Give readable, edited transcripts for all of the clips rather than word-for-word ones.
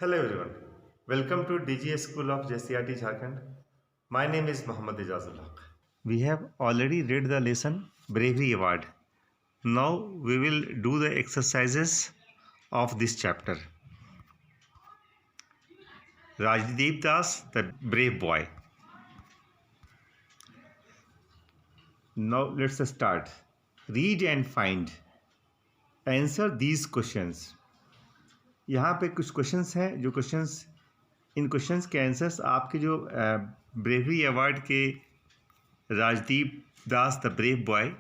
Hello everyone. Welcome to DGS School of JCRT Jharkhand. My name is Muhammad Ijazul Haq. We have already read the lesson Bravery Award. Now we will do the exercises of this chapter. Rajdeep Das, the brave boy. Now let's start. Read and find. Answer these questions. यहाँ पे कुछ questions हैं जो इन questions के answers आपके जो bravery award के राजदीप दास the brave boy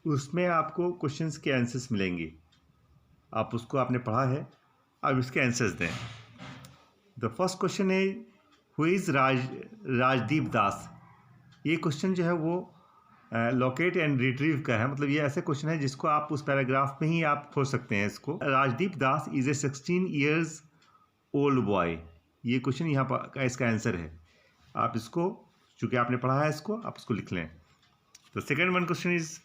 उसमें आपको क्वेश्चंस के आंसर्स मिलेंगे। आप उसको आपने पढ़ा है, अब इसके आंसर्स दें। द फर्स्ट क्वेश्चन है हु इज़ राजदीप दास। ये क्वेश्चन जो है वो लोकेट एंड रिट्रीव का है, मतलब ये ऐसे क्वेश्चन है जिसको आप उस पैराग्राफ में ही आप खोज सकते हैं इसको। Rajdeep Das is a 16 years old boy, ये क्वेश्चन यहाँ पर इसका आंसर है। आप इसको, चूँकि आपने पढ़ा है इसको, आप इसको लिख लें। तो second one question is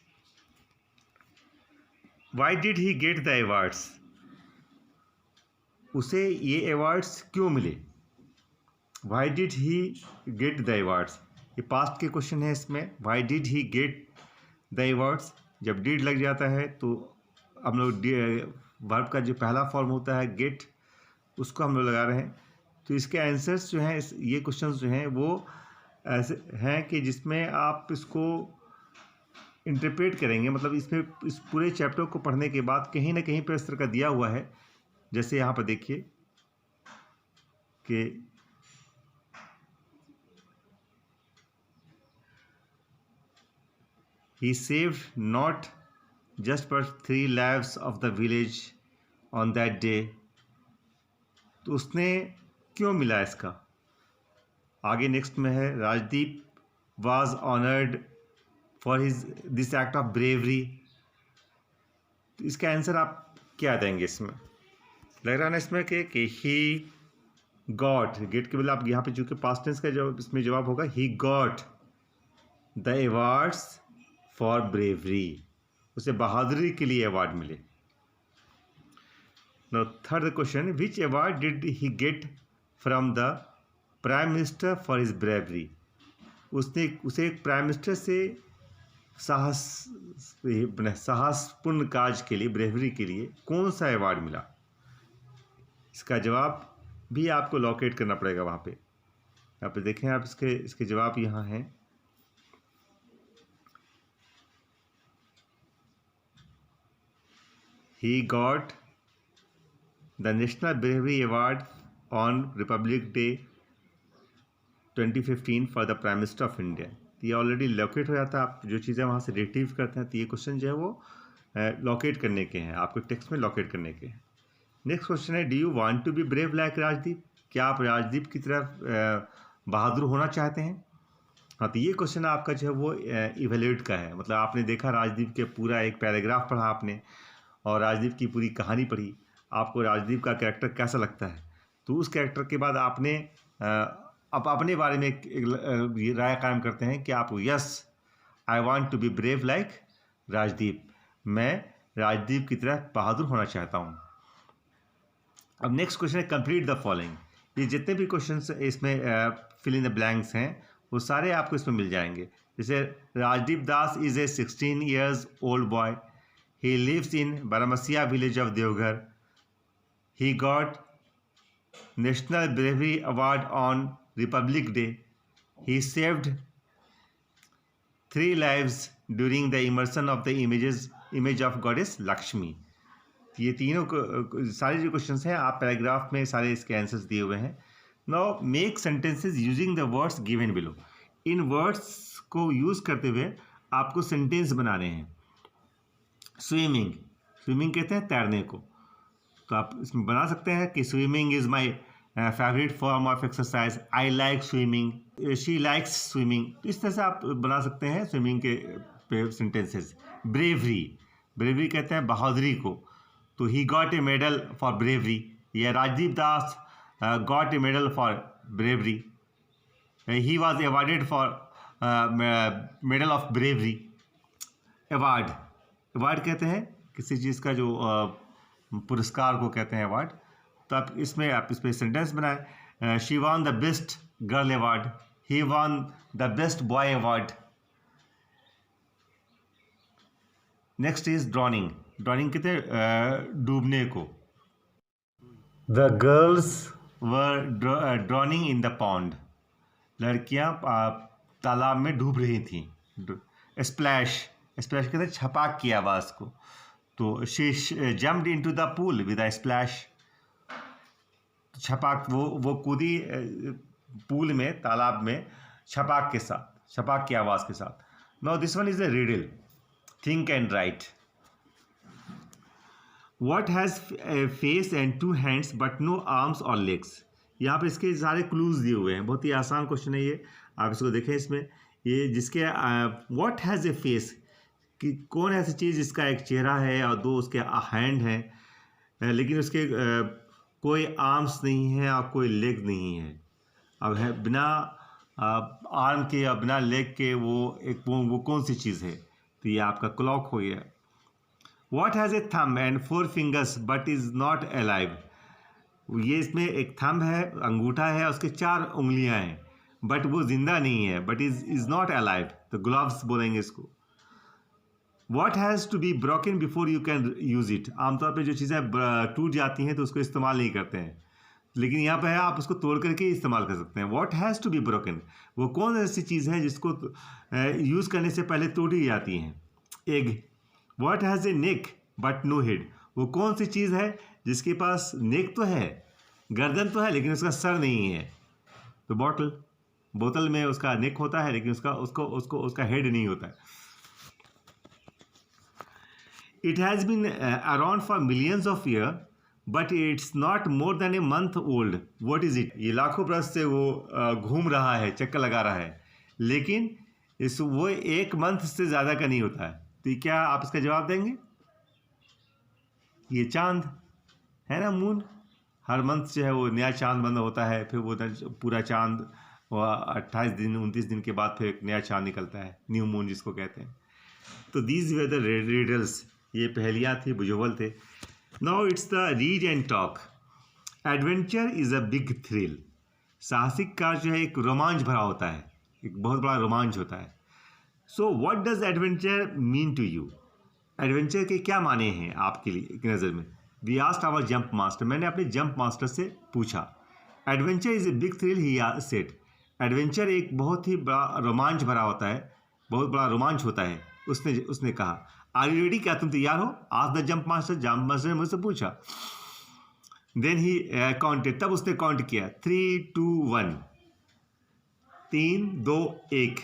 why did he get the awards. उसे ये अवार्ड्स क्यों मिले। Why did he get the awards, ये पास्ट के क्वेश्चन है इसमें। Why did he get the awards, जब डिड लग जाता है तो हम लोग वर्ब का जो पहला फॉर्म होता है गेट, उसको हम लोग लगा रहे हैं। तो इसके आंसर्स जो हैं, ये क्वेश्चंस जो हैं वो ऐसे हैं कि जिसमें आप इसको इंटरप्रेट करेंगे, मतलब इसमें इस पूरे चैप्टर को पढ़ने के बाद कहीं ना कहीं पर इस तरह का दिया हुआ है। जैसे यहाँ पर देखिए कि he saved not just but 3 lives of the village on that day। तो उसने क्यों मिला इसका, आगे नेक्स्ट में है Rajdeep was honored for this act of bravery। तो इसका आंसर आप क्या देंगे इसमें। लग रहा है ना इसमें कि he got, गेट के बदले आप यहाँ पे चूँकि पास्ट टेंस का जवाब इसमें जवाब होगा he got the awards for bravery, उसे बहादुरी के लिए अवार्ड मिले। Now third question, which award did he get from the prime minister for his bravery. उसे प्राइम मिनिस्टर से साहसपूर्ण कार्य के लिए, ब्रेवरी के लिए कौन सा अवार्ड मिला। इसका जवाब भी आपको लोकेट करना पड़ेगा वहाँ पे। यहाँ पे देखें आप, इसके जवाब यहाँ हैं। He got the National Bravery Award on Republic Day 2015 for the Prime Minister of India। ये ऑलरेडी लोकेट हो जाता है, आप जो चीज़ें वहाँ से रिट्रीव करते हैं। तो ये क्वेश्चन जो है वो लोकेट करने के हैं, आपको टेक्स्ट में लोकेट करने के हैं। नेक्स्ट क्वेश्चन है, do you want to be brave like Rajdeep. क्या आप राजदीप की तरह बहादुर होना चाहते हैं। हाँ, तो ये क्वेश्चन आपका जो है वो इवेल्यूएट का है, मतलब आपने देखा राजदीप के पूरा एक पैराग्राफ पढ़ा आपने और राजदीप की पूरी कहानी पढ़ी, आपको राजदीप का कैरेक्टर कैसा लगता है। तो उस कैरेक्टर के बाद आपने अब अपने बारे में एक राय कायम करते हैं कि आप yes I want to be brave like Rajdeep, मैं राजदीप की तरह बहादुर होना चाहता हूँ। अब नेक्स्ट क्वेश्चन है कंप्लीट द फॉलोइंग। ये जितने भी क्वेश्चंस इसमें फिल इन द ब्लैंक्स हैं वो सारे आपको इसमें मिल जाएंगे। जैसे Rajdeep Das is a 16 years old boy, he lives in Baramasiya village of Devghar, he got National Bravery Award on Republic Day, he saved 3 lives during the immersion of the image of goddess Lakshmi। ये तीनों सारे जो questions हैं आप paragraph में सारे इसके answers दिए हुए हैं। Now make sentences using the words given below. In words को यूज़ करते हुए आपको सेंटेंस बनाने हैं। स्विमिंग कहते हैं तैरने को, तो आप इसमें बना सकते हैं कि swimming is my favourite form of exercise, I like swimming, she likes swimming. तो इस तरह से आप बना सकते हैं स्विमिंग के सेंटेंसेस। ब्रेवरी कहते हैं बहादुरी को, तो he got a medal for bravery, या Rajdeep Das got a medal for bravery, he was awarded for medal of bravery. Award कहते हैं किसी चीज़ का जो पुरस्कार को कहते हैं अवार्ड। तो आप इस पे सेंटेंस बनाए, she won the best girl award, he won the best boy award. Next is drowning. Drowning कहते हैं डूबने को। The girls were drowning in the pond. लड़कियां तालाब में डूब रही थी। स्प्लैश, स्प्लैश कहते हैं छपाक की आवाज़ को। तो she jumped into the pool with a splash. छपाक, वो कूदी पूल में, तालाब में छपाक के साथ, छपाक की आवाज़ के साथ। Now this one is a riddle, think and right. What has a face and 2 hands but no arms or legs? यहाँ पर इसके सारे क्लूज दिए हुए हैं। बहुत ही आसान क्वेश्चन है ये, आप इसको देखें। इसमें ये जिसके व्हाट हैज़ ए फेस, कि कौन ऐसी चीज़ जिसका एक चेहरा है और 2 उसके हैंड हैं, लेकिन उसके कोई आर्म्स नहीं है और कोई लेग नहीं है। अब है बिना आर्म के या बिना लेग के वो कौन सी चीज़ है? तो ये आपका क्लॉक हो गया। What has a thumb and 4 fingers but is not alive? ये इसमें एक थंब है, अंगूठा है, उसके 4 उंगलियां हैं, बट वो जिंदा नहीं है, बट इज नॉट अलाइव। तो ग्लव्स बोलेंगे इसको। What has to be broken before you can use it? आमतौर पे जो चीज़ें टूट जाती हैं तो उसको इस्तेमाल नहीं करते हैं, लेकिन यहाँ पे है आप उसको तोड़ करके इस्तेमाल कर सकते हैं। What has to be broken? वो कौन ऐसी चीज़ है जिसको यूज़ करने से पहले तोड़ी जाती हैं? Egg. What has a neck but no head? वो कौन सी चीज़ है जिसके पास नेक तो है, गर्दन तो है, लेकिन उसका सर नहीं है? तो बॉटल। बोतल में उसका नेक होता है, लेकिन उसका हेड नहीं होता है। It has been around for millions of years, but it's not more than a month old. What is it? ये लाखों बरस से वो घूम रहा है, चक्कर लगा रहा है, लेकिन वो 1 मंथ से ज़्यादा का नहीं होता है। तो क्या आप इसका जवाब देंगे? ये चांद है ना, मून। हर मंथ जो है वो नया चांद बंद होता है, फिर वो पूरा चांद 28 दिन 29 दिन के बाद फिर एक नया चांद निकलता है, न्यू मून जिसको कहते हैं। तो दीज वर द रिडल्स, ये पहेलियाँ थी, बुजुर्ग थे। Now it's the read and talk. Adventure is a big thrill. साहसिक कार्य जो है एक रोमांच भरा होता है, एक बहुत बड़ा रोमांच होता है। So what does adventure mean to you? Adventure के क्या माने हैं आपके लिए नज़र में? We asked our jump master. मैंने अपने जंप मास्टर से पूछा। Adventure is a big thrill, he said. Adventure एक बहुत ही बड़ा रोमांच भरा होता है, बहुत बड़ा रोमांच होता है। उसने कहा। Are you ready? क्या तुम तैयार हो? आज the jump master. Jump master ने मुझसे पूछा। देन ही काउंटेड, तब उसने काउंट किया 3, 2, 1। 3, 2, 1।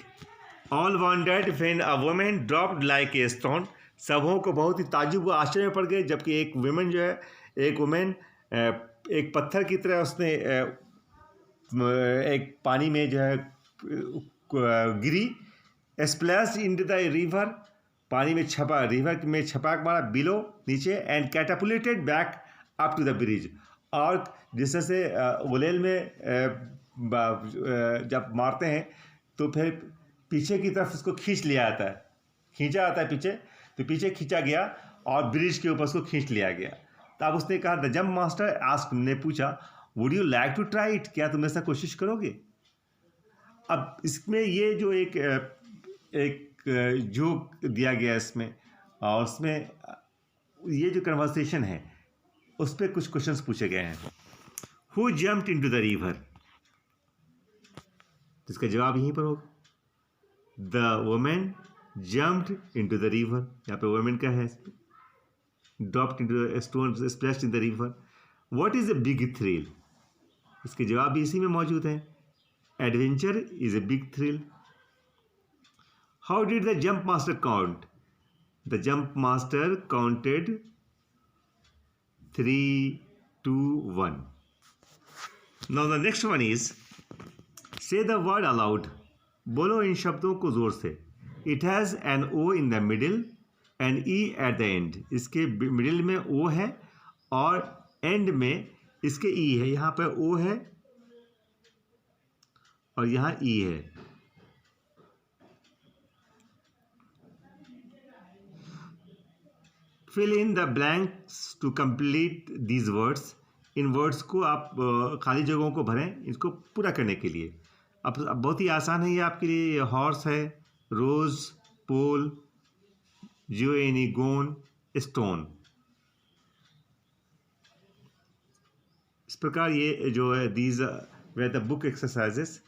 All wondered when a woman dropped like a stone. सबों को बहुत ही ताज्जुब व आश्चर्य में पड़ गए जबकि एक वुमेन जो है, एक वुमेन एक पत्थर की तरह उसने एक पानी में जो है गिरी। स्प्लैश इनटू द रिवर, पानी में रिवर में छपाक मारा, बिलो नीचे, and catapulted back up to the bridge. और जिससे से गुलेल में जब मारते हैं तो फिर पीछे की तरफ उसको खींच लिया जाता है, खींचा जाता है पीछे, तो पीछे खींचा गया और ब्रिज के ऊपर उसको खींच लिया गया। तब उसने कहा, द जंप मास्टर आस्क्ड, ने पूछा, would you like to try it? क्या तुम ऐसा कोशिश करोगे? अब इसमें ये जो एक जोक दिया गया इसमें, और उसमें ये जो कन्वर्सेशन है उस पर कुछ क्वेश्चंस पूछे गए हैं। Who jumped into the river? इसका जवाब यहीं पर होगा। The women jumped into the river। यहाँ पे वुमेन का है, dropped into a stone, splashed in the river। What is a big thrill? इसके जवाब भी इसी में मौजूद हैं। Adventure is a big thrill। How did the jump master count? The jump master counted 3, 2, 1। Now the next one is, say the word aloud। बोलो इन शब्दों को जोर से। It has an O in the middle and E at the end। इसके middle में O है और and में इसके E है। यहाँ पर O है और यहाँ E है। Fill in the blanks to complete these words। In words को आप खाली जगहों को भरें इसको पूरा करने के लिए। अब बहुत ही आसान है ये आपके लिए। हॉर्स है, रोज, पोल, जियोनी, गोन, स्टोन। इस प्रकार ये जो है these way the book exercises